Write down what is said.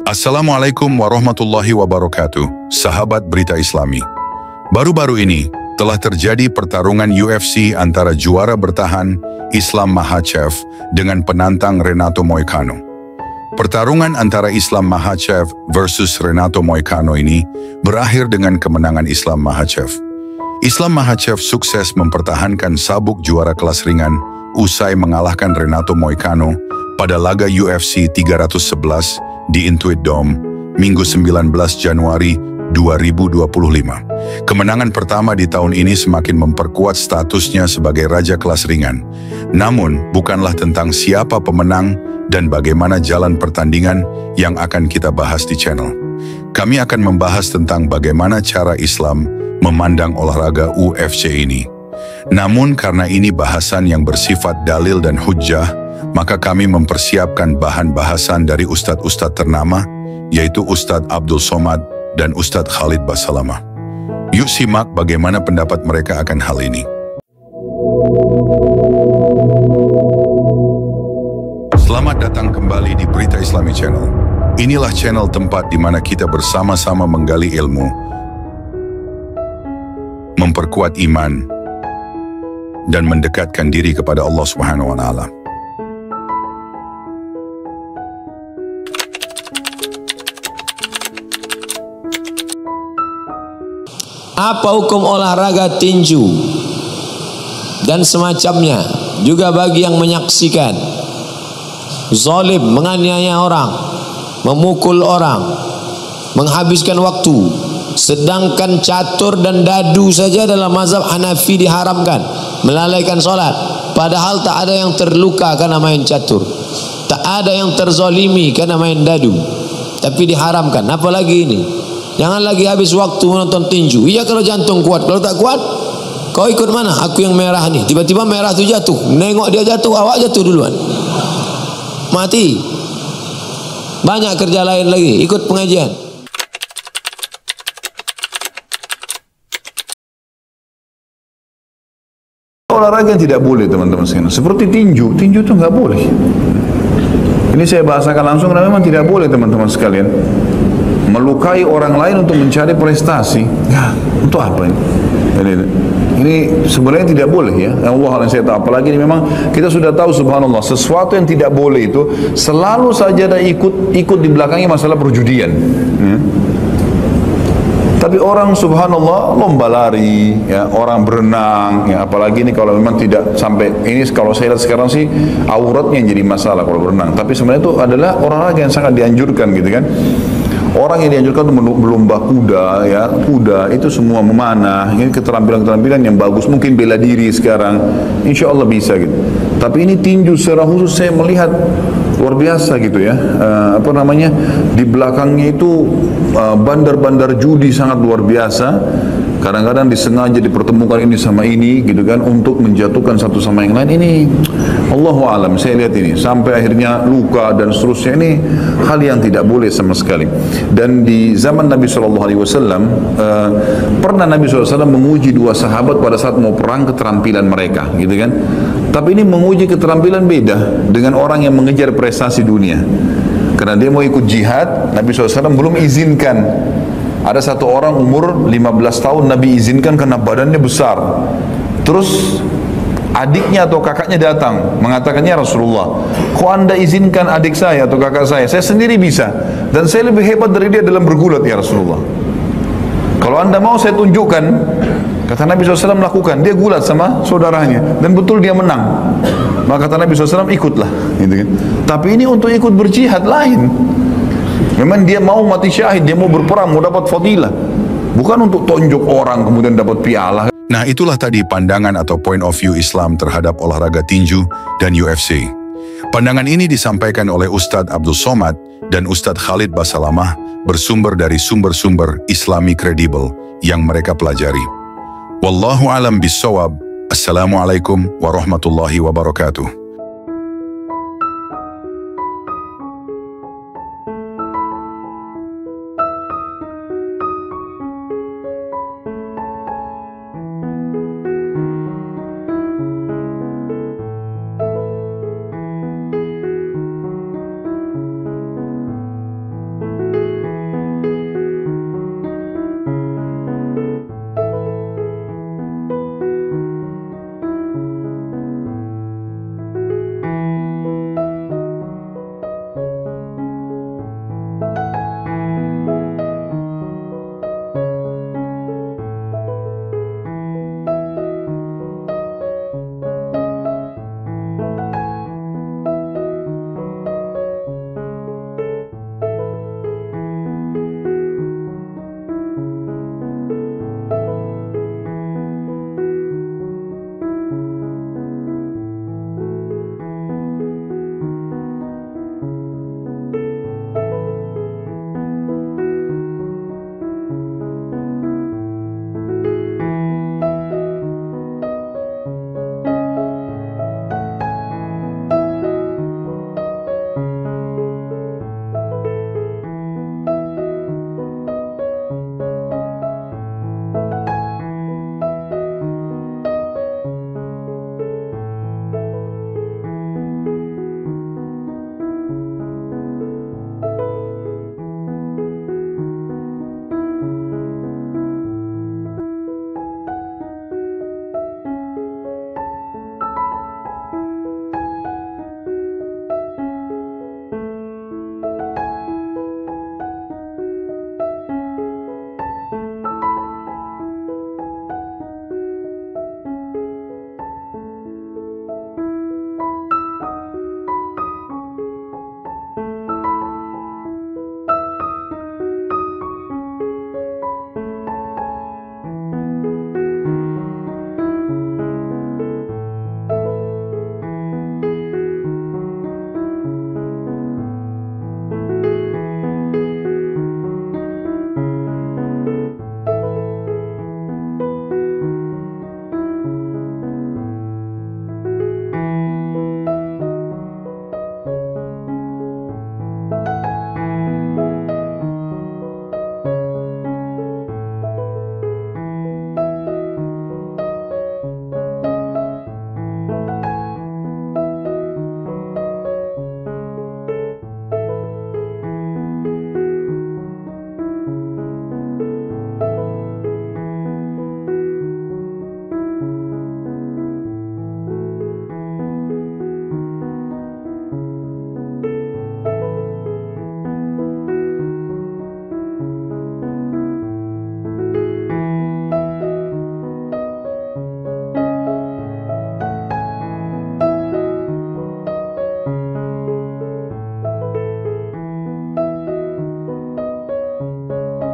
Assalamualaikum warahmatullahi wabarakatuh, sahabat berita Islami. Baru-baru ini telah terjadi pertarungan UFC antara juara bertahan Islam Makhachev dengan penantang Renato Moicano. Pertarungan antara Islam Makhachev versus Renato Moicano ini berakhir dengan kemenangan Islam Makhachev. Islam Makhachev sukses mempertahankan sabuk juara kelas ringan usai mengalahkan Renato Moicano pada laga UFC 311 di Intuit Dome, Minggu 19 Januari 2025. Kemenangan pertama di tahun ini semakin memperkuat statusnya sebagai raja kelas ringan. Namun, bukanlah tentang siapa pemenang dan bagaimana jalan pertandingan yang akan kita bahas di channel. Kami akan membahas tentang bagaimana cara Islam memandang olahraga UFC ini. Namun, karena ini bahasan yang bersifat dalil dan hujjah, maka kami mempersiapkan bahan bahasan dari ustadz-ustadz ternama, yaitu Ustadz Abdul Somad dan Ustadz Khalid Basalamah. Yuk simak bagaimana pendapat mereka akan hal ini. Selamat datang kembali di Berita Islami Channel. Inilah channel tempat di mana kita bersama-sama menggali ilmu, memperkuat iman, dan mendekatkan diri kepada Allah Subhanahu wa Ta'ala. Apa hukum olahraga tinju dan semacamnya, juga bagi yang menyaksikan zalim, menganiaya orang, memukul orang, menghabiskan waktu, sedangkan catur dan dadu saja dalam mazhab Hanafi diharamkan, melalaikan sholat, padahal tak ada yang terluka karena main catur, tak ada yang terzalimi karena main dadu, tapi diharamkan. Apalagi ini? Jangan lagi habis waktu menonton tinju. Iya kalau jantung kuat, kalau tak kuat, kau ikut mana? Aku yang merah nih. Tiba-tiba merah tu jatuh. Nengok dia jatuh, awak jatuh duluan. Mati. Banyak kerja lain lagi. Ikut pengajian. Olahraga yang tidak boleh teman-teman sekalian. Seperti tinju. Tinju itu nggak boleh. Ini saya bahasakan langsung karena memang tidak boleh teman-teman sekalian. Melukai orang lain untuk mencari prestasi, ya, untuk apa ini? Ini sebenarnya tidak boleh ya. Allah yang saya tahu. Apalagi ini memang kita sudah tahu subhanallah, sesuatu yang tidak boleh itu selalu saja ada ikut di belakangnya masalah perjudian. Tapi orang subhanallah lomba lari, ya, orang berenang, ya, apalagi ini kalau memang tidak sampai ini, kalau saya lihat sekarang sih auratnya yang jadi masalah kalau berenang. Tapi sebenarnya itu adalah olahraga yang sangat dianjurkan gitu kan. Orang yang dianjurkan untuk berlomba kuda, ya, kuda itu semua memanah, ini keterampilan-keterampilan yang bagus, mungkin bela diri sekarang, insya Allah bisa gitu. Tapi ini tinju secara khusus saya melihat luar biasa gitu ya, di belakangnya itu bandar-bandar judi sangat luar biasa. Kadang-kadang disengaja dipertemukan ini sama ini gitu kan, untuk menjatuhkan satu sama yang lain. Ini Allahu a'lam, saya lihat ini sampai akhirnya luka dan seterusnya. Ini hal yang tidak boleh sama sekali. Dan di zaman Nabi SAW pernah Nabi SAW menguji dua sahabat pada saat mau perang keterampilan mereka gitu kan. Tapi ini menguji keterampilan beda dengan orang yang mengejar prestasi dunia. Karena dia mau ikut jihad, Nabi SAW belum izinkan. Ada satu orang umur 15 tahun Nabi izinkan karena badannya besar. Terus adiknya atau kakaknya datang mengatakannya, Rasulullah, kok anda izinkan adik saya atau kakak saya sendiri bisa, dan saya lebih hebat dari dia dalam bergulat ya Rasulullah. Kalau anda mau saya tunjukkan. Kata Nabi SAW melakukan, dia gulat sama saudaranya dan betul dia menang. Maka kata Nabi SAW ikutlah gitu kan. Tapi ini untuk ikut berjihad lain. Memang dia mau mati syahid, dia mau berperang, mau dapat fadilah. Bukan untuk tonjok orang kemudian dapat piala. Nah, itulah tadi pandangan atau point of view Islam terhadap olahraga tinju dan UFC. Pandangan ini disampaikan oleh Ustadz Abdul Somad dan Ustadz Khalid Basalamah bersumber dari sumber-sumber Islami kredibel yang mereka pelajari. Wallahu alam bissawab. Assalamualaikum warahmatullahi wabarakatuh.